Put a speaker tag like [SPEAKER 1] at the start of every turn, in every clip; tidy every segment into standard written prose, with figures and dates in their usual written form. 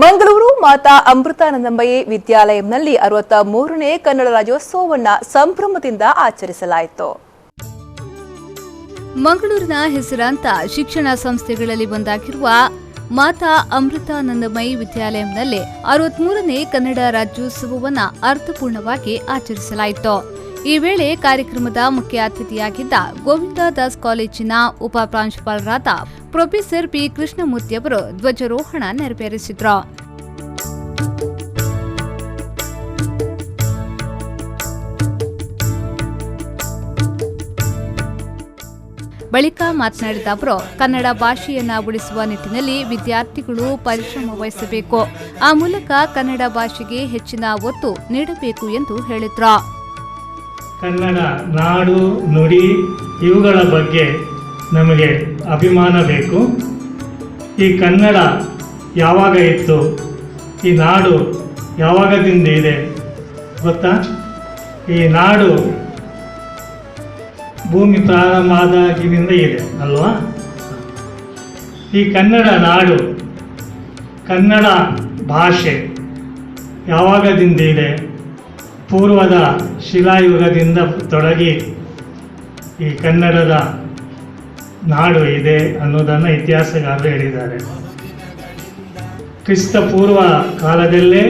[SPEAKER 1] ಮಂಗಳೂರು ಮಾತಾ ಅಮೃತಾನಂದಮಯಿ ವಿದ್ಯಾಲಯಂನಲ್ಲಿ 63ನೇ ಕನ್ನಡ ರಾಜ್ಯೋತ್ಸವವನ್ನು ಸಂಭ್ರಮದಿಂದ ಆಚರಿಸಲಾಯಿತು.
[SPEAKER 2] ಮಂಗಳೂರಿನ ಹೆಸರಾಂತ ಶಿಕ್ಷಣ ಸಂಸ್ಥೆಗಳಲ್ಲಿ ಒಂದಾಗಿರುವ ಮಾತಾ ಅಮೃತಾನಂದಮಯಿ ವಿದ್ಯಾಲಯಂನಲ್ಲಿ 63ನೇ ಕನ್ನಡ ರಾಜ್ಯೋತ್ಸವವನ್ನು ಅರ್ಥಪೂರ್ಣವಾಗಿ ಆಚರಿಸಲಾಯಿತು. ಈ ವೇಳೆ ಕಾರ್ಯಕ್ರಮದ ಮುಖ್ಯ ಅತಿಥಿಯಾಗಿದ್ದ ಗೋವಿಂದ ದಾಸ್ ಕಾಲೇಜಿನ ಉಪ ಪ್ರಾಂಶುಪಾಲರಾದ ಪ್ರೊಫೆಸರ್ ಪಿ ಕೃಷ್ಣಮೂರ್ತಿ ಅವರು ಧ್ವಜಾರೋಹಣ ನೆರವೇರಿಸಿದರು. ಬಳಿಕ ಮಾತನಾಡಿದ ಅವರು, ಕನ್ನಡ ಭಾಷೆಯನ್ನ ಉಳಿಸುವ ನಿಟ್ಟಿನಲ್ಲಿ ವಿದ್ಯಾರ್ಥಿಗಳು ಪರಿಶ್ರಮ ವಹಿಸಬೇಕು, ಆ ಮೂಲಕ ಕನ್ನಡ ಭಾಷೆಗೆ ಹೆಚ್ಚಿನ ಒತ್ತು ನೀಡಬೇಕು ಎಂದು ಹೇಳಿದರು.
[SPEAKER 3] ಕನ್ನಡ ನಾಡು ನುಡಿ ಇವುಗಳ ಬಗ್ಗೆ ನಮಗೆ ಅಭಿಮಾನ ಬೇಕು. ಈ ಕನ್ನಡ ಯಾವಾಗ ಇತ್ತು, ಈ ನಾಡು ಯಾವಾಗದಿಂದ ಇದೆ ಗೊತ್ತಾ? ಈ ನಾಡು ಭೂಮಿ ಪ್ರಾರಂಭ ಆದಾಗಿನಿಂದ ಇದೆ ಅಲ್ವಾ? ಈ ಕನ್ನಡ ನಾಡು, ಕನ್ನಡ ಭಾಷೆ ಯಾವಾಗದಿಂದ ಇದೆ? ಪೂರ್ವದ ಶಿಲಾಯುಗದಿಂದ ತೊಡಗಿ ಈ ಕನ್ನಡದ ನಾಡು ಇದೆ ಅನ್ನೋದನ್ನು ಇತಿಹಾಸಗಾರರು ಹೇಳಿದ್ದಾರೆ. ಕ್ರಿಸ್ತ ಪೂರ್ವ ಕಾಲದಲ್ಲೇ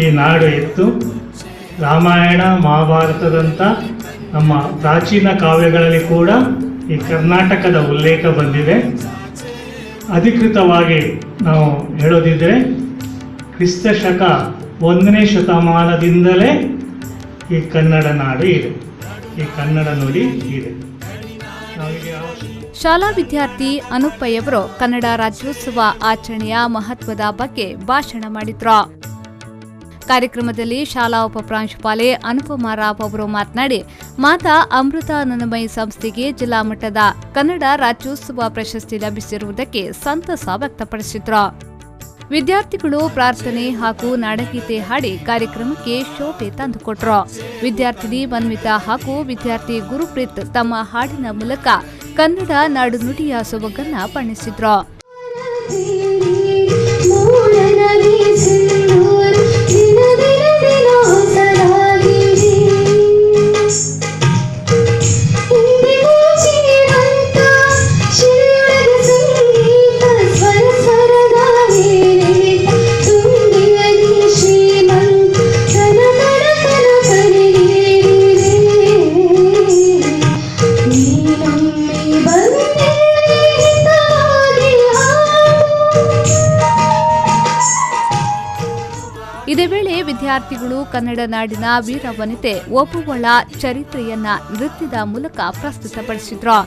[SPEAKER 3] ಈ ನಾಡು ಇತ್ತು. ರಾಮಾಯಣ ಮಹಾಭಾರತದಂಥ ನಮ್ಮ ಪ್ರಾಚೀನ ಕಾವ್ಯಗಳಲ್ಲಿ ಕೂಡ ಈ ಕರ್ನಾಟಕದ ಉಲ್ಲೇಖ ಬಂದಿದೆ. ಅಧಿಕೃತವಾಗಿ ನಾವು ಹೇಳೋದಿದ್ರೆ ಕ್ರಿಸ್ತ ಶಕ 1ನೇ ಶತಮಾನದಿಂದಲೇ ಈ ಕನ್ನಡ ನಾಡು ಇದೆ, ಈ ಕನ್ನಡ ನುಡಿ ಇದೆ.
[SPEAKER 2] ಶಾಲಾ ವಿದ್ಯಾರ್ಥಿ ಅನುಪಯ್ಯವರು ಕನ್ನಡ ರಾಜ್ಯೋತ್ಸವ ಆಚರಣೆಯ ಮಹತ್ವದ ಬಗ್ಗೆ ಭಾಷಣ ಮಾಡಿದ್ರು. ಕಾರ್ಯಕ್ರಮದಲ್ಲಿ ಶಾಲಾ ಉಪಪ್ರಾಂಶುಪಾಲೆ ಅನುಪಮಾ ರಾವ್ ಅವರು ಮಾತನಾಡಿ, ಮಾತಾ ಅಮೃತಾನಂದಮಯಿ ಸಂಸ್ಥೆಗೆ ಜಿಲ್ಲಾ ಮಟ್ಟದ ಕನ್ನಡ ರಾಜ್ಯೋತ್ಸವ ಪ್ರಶಸ್ತಿ ಲಭಿಸಿರುವುದಕ್ಕೆ ಸಂತಸ ವ್ಯಕ್ತಪಡಿಸಿದ್ರು. ವಿದ್ಯಾರ್ಥಿಗಳು ಪ್ರಾರ್ಥನೆ ಹಾಗೂ ನಾಡಗೀತೆ ಹಾಡಿ ಕಾರ್ಯಕ್ರಮಕ್ಕೆ ಶೋಭೆ ತಂದುಕೊಟ್ರು. ವಿದ್ಯಾರ್ಥಿನಿ ಮನ್ವಿತಾ ಹಾಗೂ ವಿದ್ಯಾರ್ಥಿ ಗುರುಪ್ರೀತ್ ತಮ್ಮ ಹಾಡಿನ ಮೂಲಕ ಕನ್ನಡ ನಾಡು ನುಡಿಯ ಸೊಬಗನ್ನ ಬಣ್ಣಿಸಿದ್ರು. ಇದೇ ವೇಳೆ ವಿದ್ಯಾರ್ಥಿಗಳು ಕನ್ನಡ ನಾಡಿನ ವೀರವನಿತೆ ಒಬ್ಬುವಳ ಚರಿತ್ರೆಯನ್ನ ನೃತ್ಯದ ಮೂಲಕ ಪ್ರಸ್ತುತಪಡಿಸಿದ್ರು.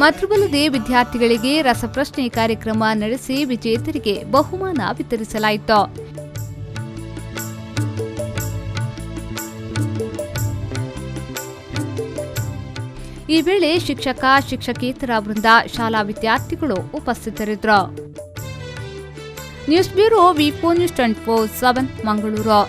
[SPEAKER 2] ಮಾತ್ರವಲ್ಲದೆ ವಿದ್ಯಾರ್ಥಿಗಳಿಗೆ ರಸಪ್ರಶ್ನೆ ಕಾರ್ಯಕ್ರಮ ನಡೆಸಿ ವಿಜೇತರಿಗೆ ಬಹುಮಾನ ವಿತರಿಸಲಾಯಿತು. ಈ ವೇಳೆ ಶಿಕ್ಷಕ ಶಿಕ್ಷಕೇತರ ವೃಂದ ಶಾಲಾ ವಿದ್ಯಾರ್ಥಿಗಳು ಉಪಸ್ಥಿತರಿದ್ದರು. ನ್ಯೂಸ್ ಬ್ಯೂರೋ ವಿ4 ನ್ಯೂಸ್ 24/7 ಮಂಗಳೂರು.